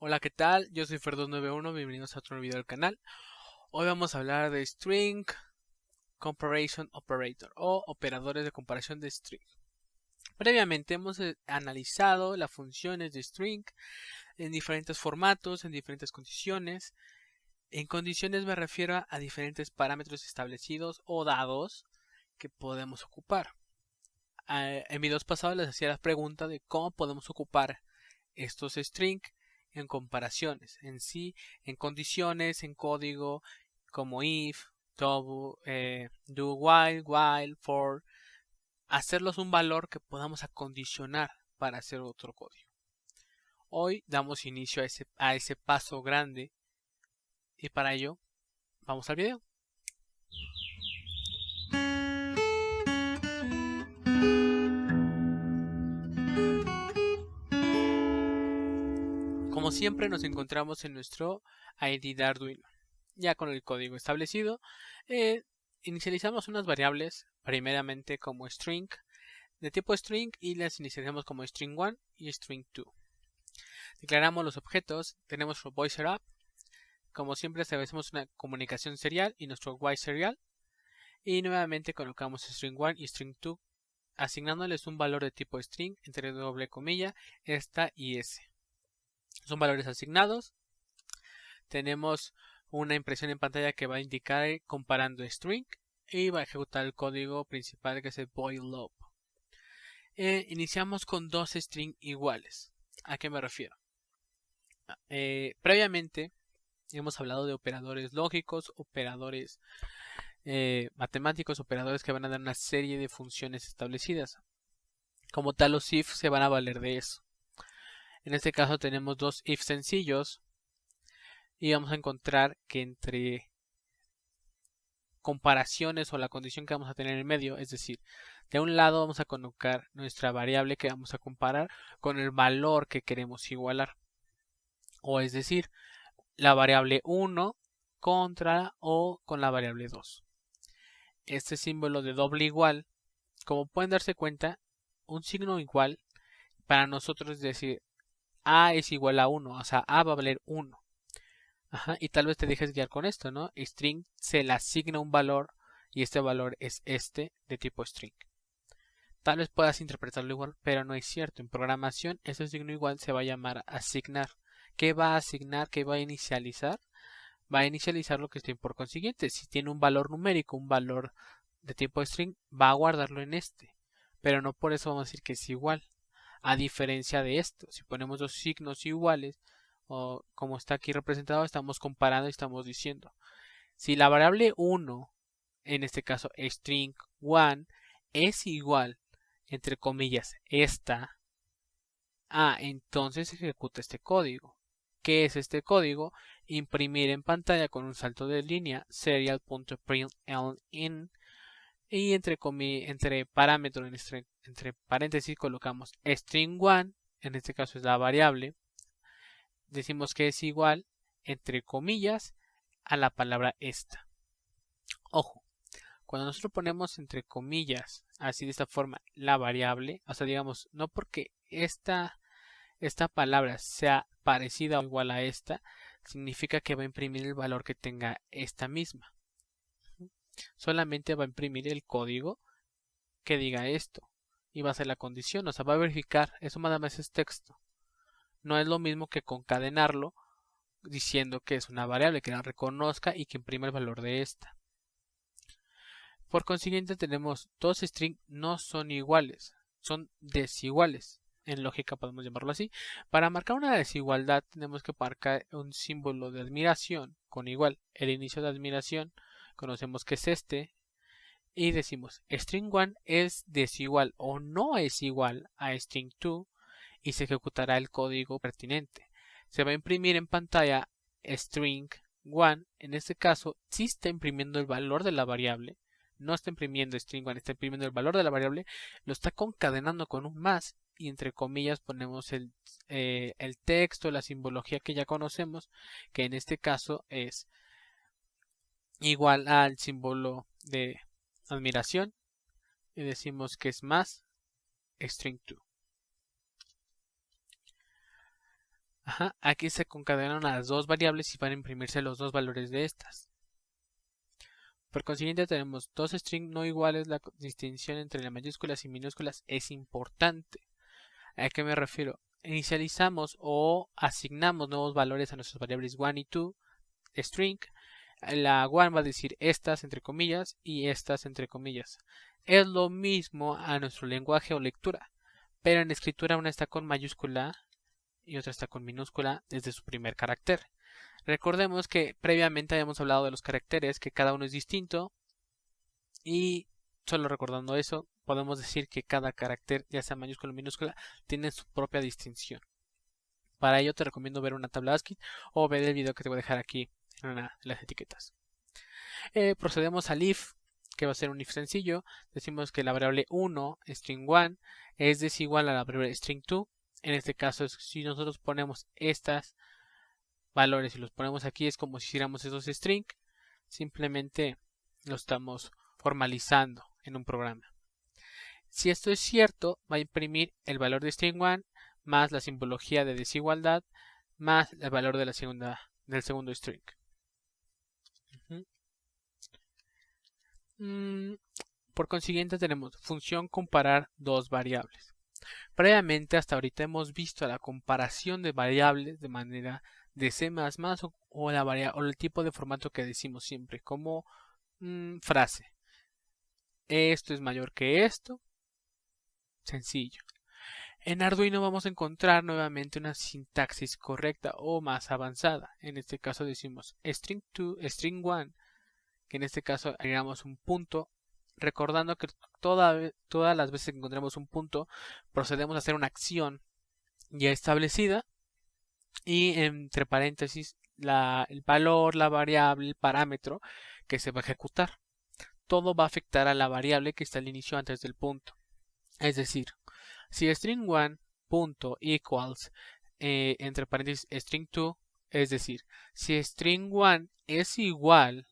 Hola, ¿qué tal? Yo soy Fer291, bienvenidos a otro video del canal. Hoy vamos a hablar de String Comparison Operator o operadores de comparación de string. Previamente hemos analizado las funciones de string en diferentes formatos, en diferentes condiciones. En condiciones me refiero a diferentes parámetros establecidos o dados que podemos ocupar. En videos pasados les hacía la pregunta de cómo podemos ocupar estos string en comparaciones, en sí, en condiciones, en código, como if, do while, for, hacerlos un valor que podamos acondicionar para hacer otro código. Hoy damos inicio a ese paso grande y para ello vamos al video. Como siempre nos encontramos en nuestro ID de Arduino. Ya con el código establecido, inicializamos unas variables, primeramente como string, de tipo string, y las inicializamos como string1 y string2. Declaramos los objetos, tenemos nuestro boy setup, como siempre establecemos una comunicación serial y nuestro while serial, y nuevamente colocamos string1 y string2, asignándoles un valor de tipo string entre doble comilla, esta y s. Son valores asignados. Tenemos una impresión en pantalla que va a indicar comparando string y va a ejecutar el código principal, que es el boil loop. Iniciamos con dos string iguales. ¿A qué me refiero? Previamente hemos hablado de operadores lógicos, operadores matemáticos, operadores que van a dar una serie de funciones establecidas. Como tal, los if se van a valer de eso. En este caso tenemos dos if sencillos y vamos a encontrar que entre comparaciones o la condición que vamos a tener en medio, es decir, de un lado vamos a colocar nuestra variable que vamos a comparar con el valor que queremos igualar, o es decir, la variable 1 contra o con la variable 2. Este símbolo de doble igual, como pueden darse cuenta, un signo igual para nosotros es decir a es igual a 1, o sea, a va a valer 1. Ajá, y tal vez te dejes guiar con esto, ¿no? String se le asigna un valor y este valor es este de tipo string. Tal vez puedas interpretarlo igual, pero no es cierto. En programación, ese signo igual se va a llamar asignar. ¿Qué va a asignar? ¿Qué va a inicializar? Va a inicializar lo que esté por consiguiente. Si tiene un valor numérico, un valor de tipo string, va a guardarlo en este. Pero no por eso vamos a decir que es igual. A diferencia de esto, si ponemos dos signos iguales, o como está aquí representado, estamos comparando y estamos diciendo, si la variable 1, en este caso string1, es igual, entre comillas, esta, entonces ejecuta este código. ¿Qué es este código? Imprimir en pantalla con un salto de línea serial.println y entre parámetros, entre paréntesis colocamos string1, en este caso es la variable, decimos que es igual, entre comillas, a la palabra esta. Ojo, cuando nosotros ponemos entre comillas, así de esta forma, la variable, o sea, digamos, no porque esta palabra sea parecida o igual a esta, significa que va a imprimir el valor que tenga esta misma. Solamente va a imprimir el código que diga esto y va a ser la condición, o sea, va a verificar, eso nada más es texto. No es lo mismo que concadenarlo diciendo que es una variable que la reconozca y que imprima el valor de esta. Por consiguiente tenemos dos strings no son iguales, son desiguales. En lógica podemos llamarlo así. Para marcar una desigualdad tenemos que marcar un símbolo de admiración con igual. El inicio de admiración conocemos que es este. Y decimos string1 es desigual o no es igual a string2 y se ejecutará el código pertinente. Se va a imprimir en pantalla string1. En este caso sí está imprimiendo el valor de la variable. No está imprimiendo string1, está imprimiendo el valor de la variable, lo está concadenando con un más y entre comillas ponemos el texto, la simbología que ya conocemos, que en este caso es igual al símbolo de admiración y decimos que es más string2. Aquí se concadenan las dos variables y van a imprimirse los dos valores de estas. Por consiguiente tenemos dos strings no iguales. La distinción entre las mayúsculas y minúsculas es importante. ¿A qué me refiero? Inicializamos o asignamos nuevos valores a nuestras variables 1 y 2 string. La 1 va a decir estas entre comillas y estas entre comillas. Es lo mismo a nuestro lenguaje o lectura, pero en escritura una está con mayúscula y otra está con minúscula desde su primer carácter. Recordemos que previamente habíamos hablado de los caracteres, que cada uno es distinto, y solo recordando eso, podemos decir que cada carácter, ya sea mayúscula o minúscula, tiene su propia distinción. Para ello te recomiendo ver una tabla ASCII o ver el video que te voy a dejar aquí en una de las etiquetas. Procedemos al if, que va a ser un if sencillo. Decimos que la variable 1, string 1, es desigual a la variable string 2. En este caso, si nosotros ponemos estos valores y los ponemos aquí, es como si hiciéramos esos string. Simplemente lo estamos formalizando en un programa. Si esto es cierto, va a imprimir el valor de string 1 más la simbología de desigualdad más el valor de del segundo string. Por consiguiente tenemos función comparar dos variables. Previamente hasta ahorita hemos visto la comparación de variables de manera de C++ o el tipo de formato que decimos siempre como frase. Esto es mayor que esto. Sencillo. En Arduino vamos a encontrar nuevamente una sintaxis correcta o más avanzada. En este caso decimos string 2, string 1, que en este caso agregamos un punto. Recordando que todas las veces que encontremos un punto, procedemos a hacer una acción ya establecida y entre paréntesis el valor, la variable, el parámetro que se va a ejecutar. Todo va a afectar a la variable que está al inicio antes del punto. Es decir, si string 1 punto equals entre paréntesis string 2, es decir, si string 1 es igual,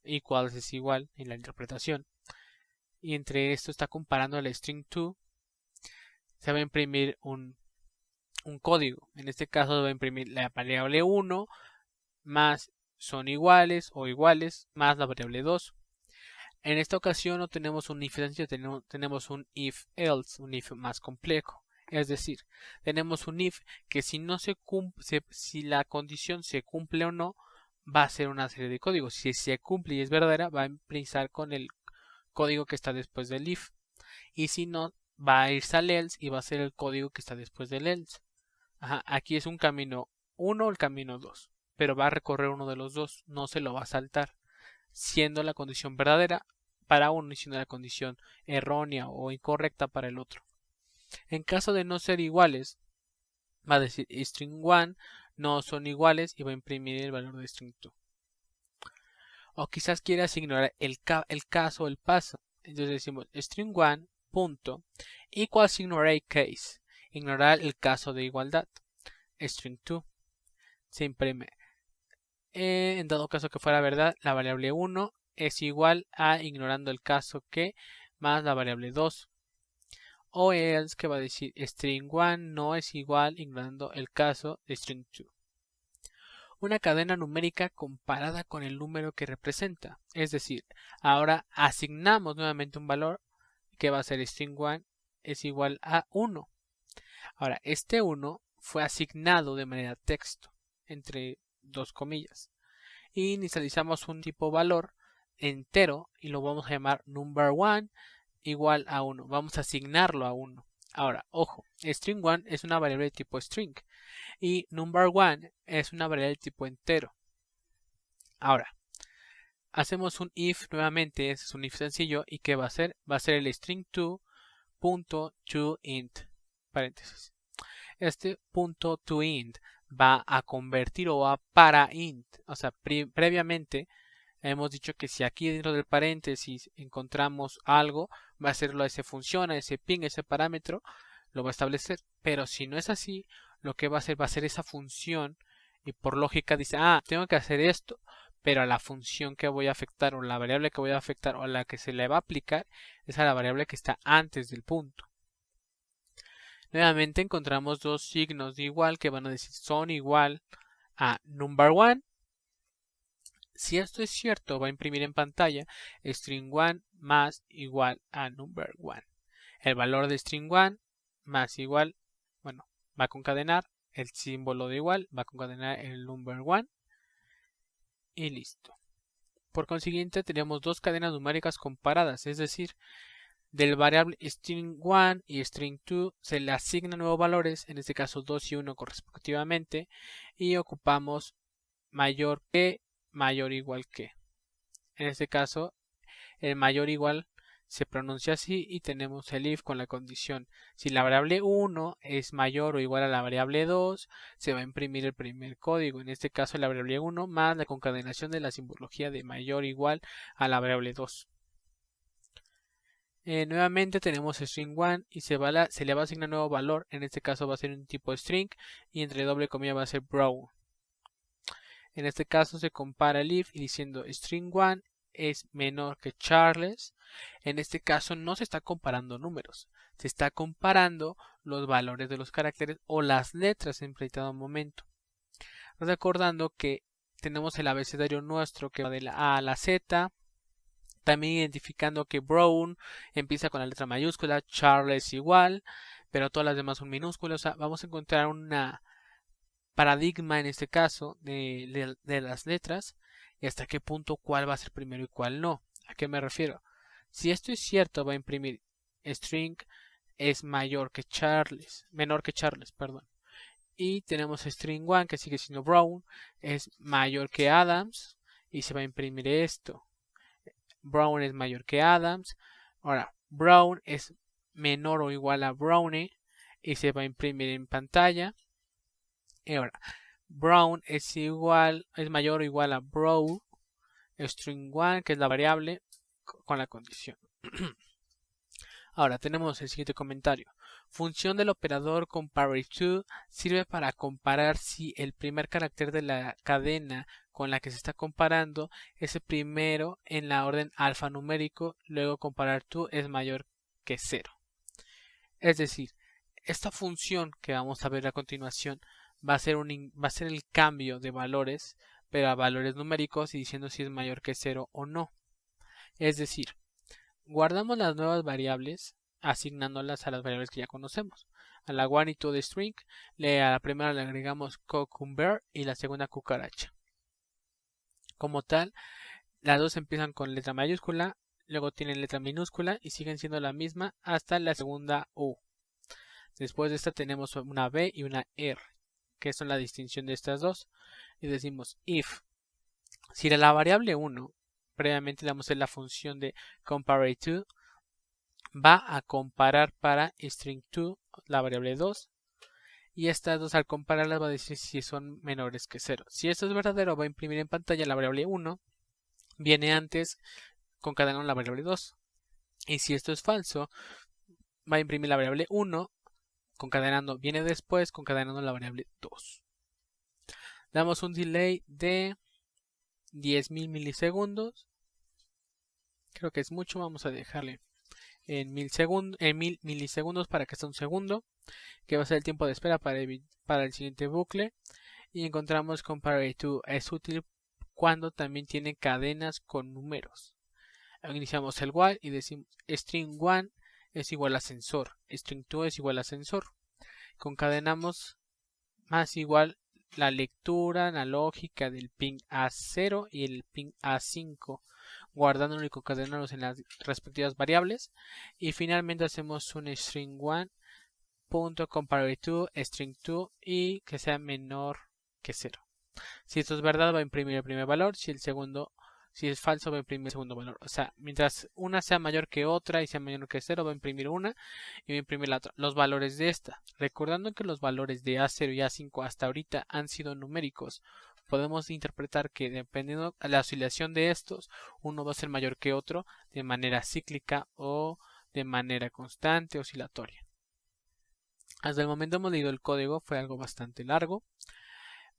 equals es igual en la interpretación, y entre esto está comparando al string 2, se va a imprimir un código. En este caso va a imprimir la variable 1 más son iguales o iguales más la variable 2. En esta ocasión no tenemos un if sencillo, tenemos un if else, un if más complejo. Es decir, tenemos un if que si no se cumple, si la condición se cumple o no, va a ser una serie de códigos. Si se cumple y es verdadera, va a empezar con el código que está después del if. Y si no, va a irse al else y va a ser el código que está después del else. Aquí es un camino 1 o el camino 2, pero va a recorrer uno de los dos, no se lo va a saltar, siendo la condición verdadera para uno y siendo la condición errónea o incorrecta para el otro. En caso de no ser iguales, va a decir string 1 no son iguales y va a imprimir el valor de string 2. O quizás quieras ignorar el caso o el paso. Entonces decimos string 1 punto equals ignore case, ignorar el caso de igualdad. String 2 se imprime. En dado caso que fuera verdad, la variable 1 es igual a ignorando el caso que más la variable 2. O else, que va a decir string 1 no es igual ignorando el caso de string 2. Una cadena numérica comparada con el número que representa. Es decir, ahora asignamos nuevamente un valor que va a ser string 1 es igual a 1. Ahora, este 1 fue asignado de manera texto, entre dos comillas. Y inicializamos un tipo valor entero y lo vamos a llamar number1 igual a 1. Vamos a asignarlo a 1. Ahora, ojo, string 1 es una variable de tipo string y number1 es una variable de tipo entero. Ahora, hacemos un if nuevamente, ese es un if sencillo, y ¿qué va a hacer? Va a ser el string2.toInt, paréntesis. Este punto toInt va a convertir o va para int, o sea, previamente hemos dicho que si aquí dentro del paréntesis encontramos algo, va a hacerlo a ese función, a ese ping, ese parámetro, lo va a establecer. Pero si no es así, lo que va a ser esa función y por lógica dice, tengo que hacer esto, pero a la función que voy a afectar o la variable que voy a afectar o a la que se le va a aplicar es a la variable que está antes del punto. Nuevamente encontramos dos signos de igual que van a decir son igual a number1. Si esto es cierto, va a imprimir en pantalla string1 más igual a number1. El valor de string1 más igual, bueno, va a concadenar el símbolo de igual, va a concadenar el number1 y listo. Por consiguiente, tenemos dos cadenas numéricas comparadas, es decir, del variable string1 y string2 se le asignan nuevos valores, en este caso 2 y 1 respectivamente, y ocupamos mayor que, mayor igual que. En este caso, el mayor igual se pronuncia así y tenemos el if con la condición. Si la variable 1 es mayor o igual a la variable 2, se va a imprimir el primer código. En este caso, la variable 1 más la concadenación de la simbología de mayor o igual a la variable 2. Nuevamente tenemos string1 y se le va a asignar un nuevo valor. En este caso va a ser un tipo string y entre doble comilla va a ser brown. En este caso se compara el if y diciendo string1 es menor que Charles. En este caso no se está comparando números, se está comparando los valores de los caracteres o las letras en determinado momento. Recordando que tenemos el abecedario nuestro que va de la A a la Z. También identificando que Brown empieza con la letra mayúscula, Charles igual, pero todas las demás son minúsculas. O sea, vamos a encontrar una paradigma en este caso de las letras y hasta qué punto cuál va a ser primero y cuál no. ¿A qué me refiero? Si esto es cierto, va a imprimir string es menor que Charles, perdón. Y tenemos string1 que sigue siendo Brown, es mayor que Adams y se va a imprimir esto. Brown es mayor que Adams. Ahora, Brown es menor o igual a Brownie y se va a imprimir en pantalla. Y ahora, Brown es mayor o igual a Brown, string1, que es la variable, con la condición. Ahora tenemos el siguiente comentario. Función del operador compare2 sirve para comparar si el primer carácter de la cadena con la que se está comparando es el primero en la orden alfanumérico, luego compare2 es mayor que 0. Es decir, esta función que vamos a ver a continuación va a ser el cambio de valores, pero a valores numéricos y diciendo si es mayor que 0 o no. Es decir, guardamos las nuevas variables asignándolas a las variables que ya conocemos. A la one y two de string, a la primera le agregamos cucumber y la segunda cucaracha. Como tal, las dos empiezan con letra mayúscula, luego tienen letra minúscula y siguen siendo la misma hasta la segunda U. Después de esta tenemos una B y una R, que son la distinción de estas dos. Y decimos if, si la variable 1, previamente le damos en la función de compare2, va a comparar para string2, la variable 2, y estas dos al compararlas va a decir si son menores que 0. Si esto es verdadero, va a imprimir en pantalla la variable 1, viene antes concadenando la variable 2. Y si esto es falso, va a imprimir la variable 1, concadenando, viene después, concadenando la variable 2. Damos un delay de 10.000 milisegundos. Creo que es mucho, vamos a dejarle en 1000 milisegundos para que sea un segundo, que va a ser el tiempo de espera para el siguiente bucle. Y encontramos compare2 es útil cuando también tiene cadenas con números. Iniciamos el while y decimos string1 es igual a ascensor, string2 es igual a ascensor. Concadenamos más igual la lectura analógica del pin A0 y el pin A5, guardándolo y concadenándolos en las respectivas variables. Y finalmente hacemos un string1 .compare2 string2 y que sea menor que 0. Si esto es verdad, va a imprimir el primer valor. Si es falso, va a imprimir el segundo valor. O sea, mientras una sea mayor que otra y sea menor que 0, va a imprimir una y va a imprimir la otra. Los valores de esta. Recordando que los valores de A0 y A5 hasta ahorita han sido numéricos, podemos interpretar que dependiendo de la oscilación de estos, uno va a ser mayor que otro de manera cíclica o de manera constante oscilatoria. Hasta el momento hemos leído el código, fue algo bastante largo.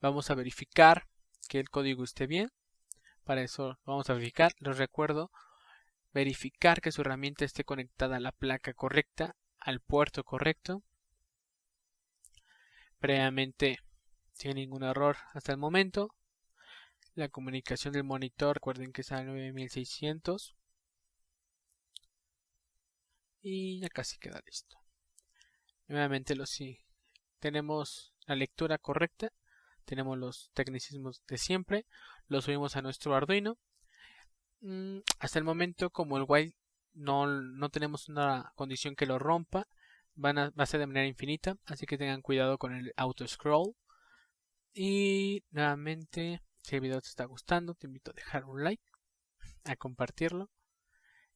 Vamos a verificar que el código esté bien. Para eso vamos a verificar. Les recuerdo verificar que su herramienta esté conectada a la placa correcta, al puerto correcto. previamente sin ningún error hasta el momento. La comunicación del monitor, recuerden que es a 9600. Y ya casi queda listo. Nuevamente tenemos la lectura correcta, tenemos los tecnicismos de siempre, lo subimos a nuestro Arduino. Hasta el momento, como el while no tenemos una condición que lo rompa, va a ser de manera infinita, así que tengan cuidado con el auto scroll. Y nuevamente, si el video te está gustando, te invito a dejar un like, a compartirlo,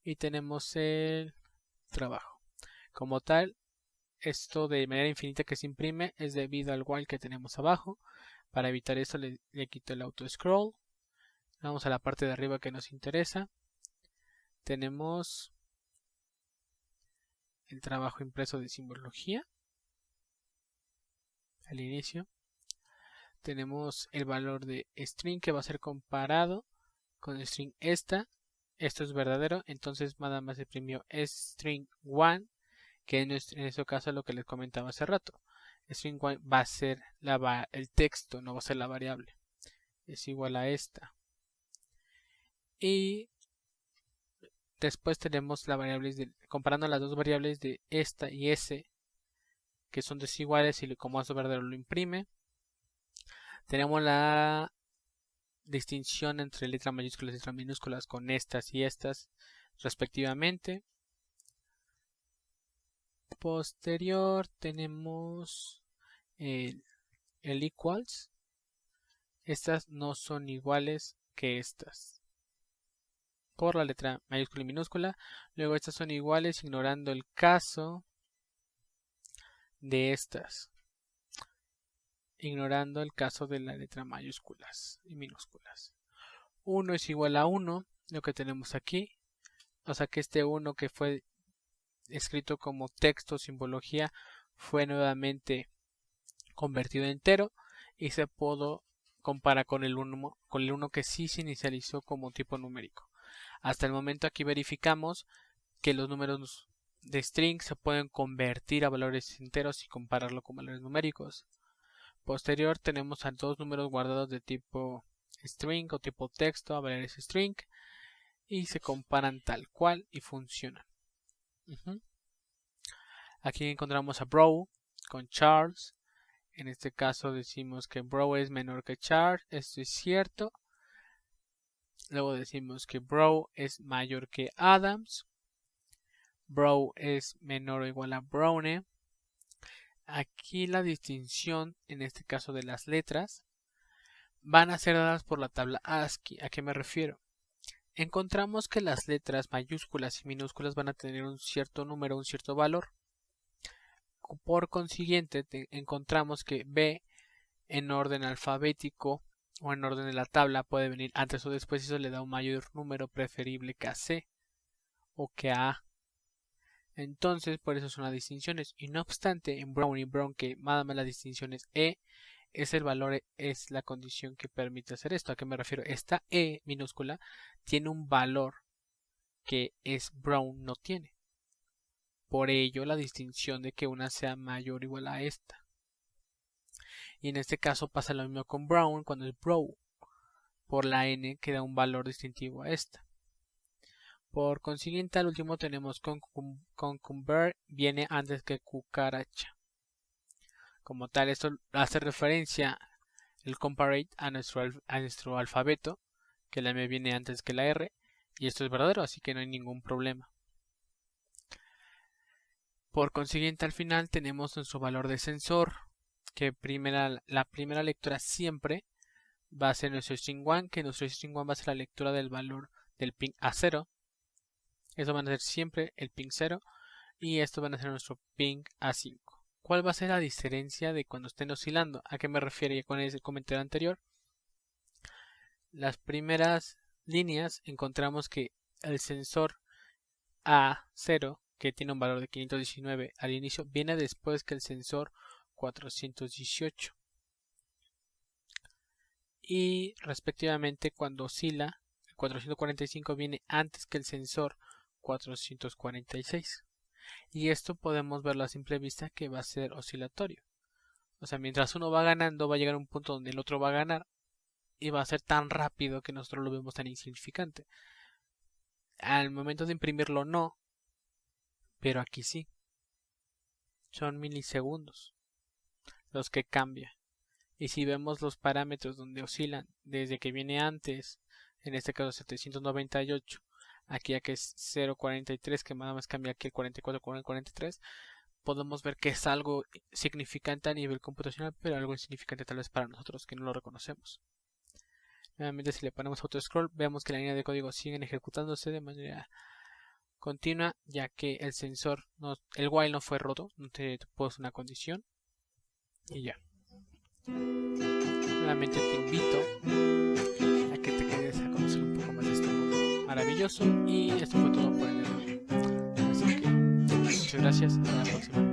y tenemos el trabajo. Como tal, esto de manera infinita que se imprime es debido al while que tenemos abajo. Para evitar esto le quito el auto scroll. Vamos a la parte de arriba que nos interesa. Tenemos el trabajo impreso de simbología al inicio. Tenemos el valor de string que va a ser comparado con string esta. Esto es verdadero, entonces nada más se imprimió string 1, que en este caso es lo que les comentaba hace rato. String 1 va a ser el texto, no va a ser la variable. Es igual a esta. Y después tenemos la variable comparando las dos variables de esta y s, que son desiguales, y como es verdadero lo imprime. Tenemos la distinción entre letras mayúsculas y letras minúsculas con estas y estas respectivamente. Posterior tenemos el equals. Estas no son iguales que estas por la letra mayúscula y minúscula. Luego estas son iguales ignorando el caso de estas, ignorando el caso de la letra mayúsculas y minúsculas. 1 es igual a 1, lo que tenemos aquí. O sea que este 1 que fue escrito como texto simbología fue nuevamente convertido en entero y se pudo comparar con el 1 que sí se inicializó como tipo numérico. Hasta el momento aquí verificamos que los números de string se pueden convertir a valores enteros y compararlo con valores numéricos. Posterior tenemos a dos números guardados de tipo string o tipo texto a valores string y se comparan tal cual y funcionan. Aquí encontramos a Bro con Charles. En este caso decimos que Bro es menor que Charles. Esto es cierto. Luego decimos que Bro es mayor que Adams. Bro es menor o igual a Browne. Aquí la distinción, en este caso de las letras, van a ser dadas por la tabla ASCII. ¿A qué me refiero? Encontramos que las letras mayúsculas y minúsculas van a tener un cierto número, un cierto valor. Por consiguiente, encontramos que B en orden alfabético o en orden de la tabla puede venir antes o después, y eso le da un mayor número preferible que a C o que a A. Entonces, por eso son las distinciones. Y no obstante, en Brown y Brown, que nada más la distinción es E, es el valor, es la condición que permite hacer esto. ¿A qué me refiero? Esta E minúscula tiene un valor que es Brown no tiene. Por ello, la distinción de que una sea mayor o igual a esta. Y en este caso pasa lo mismo con Brown cuando es Brow. Por la N que da un valor distintivo a esta. Por consiguiente, al último tenemos concumber, viene antes que cucaracha. Como tal, esto hace referencia el comparate a nuestro alfabeto, que la M viene antes que la R, y esto es verdadero, así que no hay ningún problema. Por consiguiente, al final tenemos nuestro valor de sensor, que la primera lectura siempre va a ser nuestro string 1, que nuestro string 1 va a ser la lectura del valor del pin A0. Eso van a ser siempre el pin 0 y esto van a ser nuestro pin A5. ¿Cuál va a ser la diferencia de cuando estén oscilando? ¿A qué me refiero ya con ese comentario anterior? Las primeras líneas encontramos que el sensor A0, que tiene un valor de 519 al inicio, viene después que el sensor 418. Y respectivamente cuando oscila, el 445 viene antes que el sensor 446. Y esto podemos verlo a simple vista que va a ser oscilatorio. O sea, mientras uno va ganando, va a llegar a un punto donde el otro va a ganar y va a ser tan rápido que nosotros lo vemos tan insignificante. Al momento de imprimirlo no, pero aquí sí. Son milisegundos los que cambia. Y si vemos los parámetros donde oscilan desde que viene antes, en este caso 798, aquí ya que es 0.43, que nada más cambia aquí el 44 con el 43, podemos ver que es algo significante a nivel computacional, pero algo insignificante tal vez para nosotros que no lo reconocemos. Nuevamente, si le ponemos auto scroll, vemos que la línea de código sigue ejecutándose de manera continua, ya que el sensor, el while no fue roto, no te puso una condición y ya. Nuevamente te invito a que te quedes a conocer un poco más de este mundo maravilloso, y esto fue todo por el día de hoy. Así que muchas gracias, hasta la próxima.